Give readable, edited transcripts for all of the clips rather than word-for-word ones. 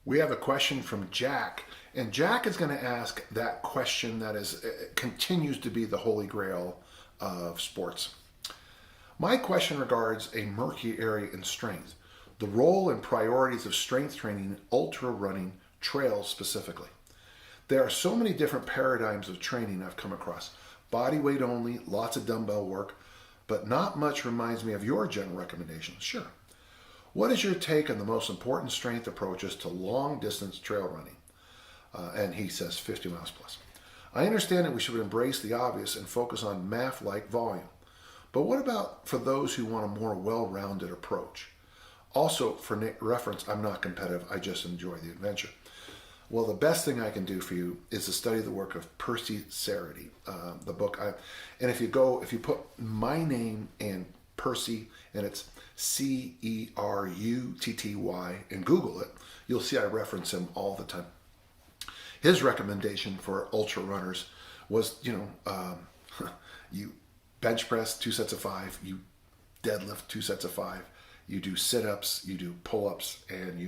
We have a question from Jack, and Jack is going to ask that question that continues to be the holy grail of sports. My question regards a murky area in strength, the role and priorities of strength training, ultra running, trails specifically. There are so many different paradigms of training I've come across. Body weight only, lots of dumbbell work, but not much reminds me of your general recommendations. Sure. What is your take on the most important strength approaches to long distance trail running? And he says 50 miles plus. I understand that we should embrace the obvious and focus on MAF-like volume. But what about for those who want a more well-rounded approach? Also, for reference, I'm not competitive, I just enjoy the adventure. Well, the best thing I can do for you is to study the work of Percy Cerutty, the book. And if you put my name and Percy, and it's Cerutty, and Google it, you'll see I reference him all the time. His recommendation for ultra runners was, you bench press 2 sets of 5, you deadlift 2 sets of 5, you do sit-ups, you do pull-ups, and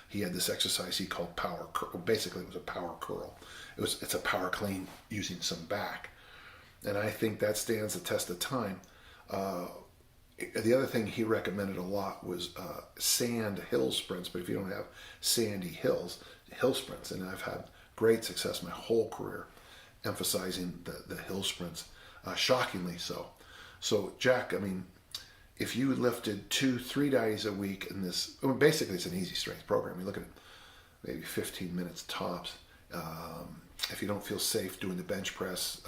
he had this exercise he called power curl. Basically, it was a power curl. It's a power clean using some back. And I think that stands the test of time. The other thing he recommended a lot was sand hill sprints, but if you don't have sandy hills, hill sprints. And I've had great success my whole career emphasizing the hill sprints, shockingly so. So, Jack, I mean, if you lifted 2-3 days a week in this, basically it's an easy strength program. You look at it, maybe 15 minutes tops. If you don't feel safe doing the bench press,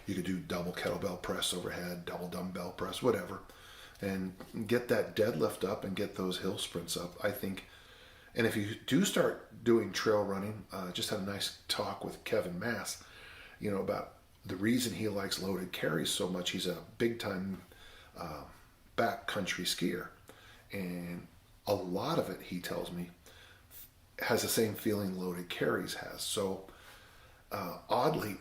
you could do double kettlebell press overhead, double dumbbell press, whatever, and get that deadlift up and get those hill sprints up, I think. And if you do start doing trail running, just had a nice talk with Kevin Mass, about the reason he likes loaded carries so much. He's a big time backcountry skier, and a lot of it, he tells me, has the same feeling loaded carries has. So oddly,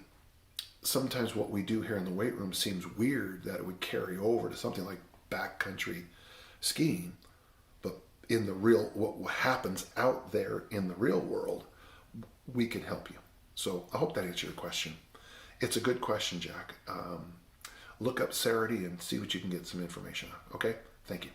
sometimes what we do here in the weight room seems weird that it would carry over to something like backcountry skiing, but in the real, what happens out there in the real world, we can help you. So I hope that answered your question. It's a good question, Jack. Look up Cerutty and see what you can get some information on. Okay? Thank you.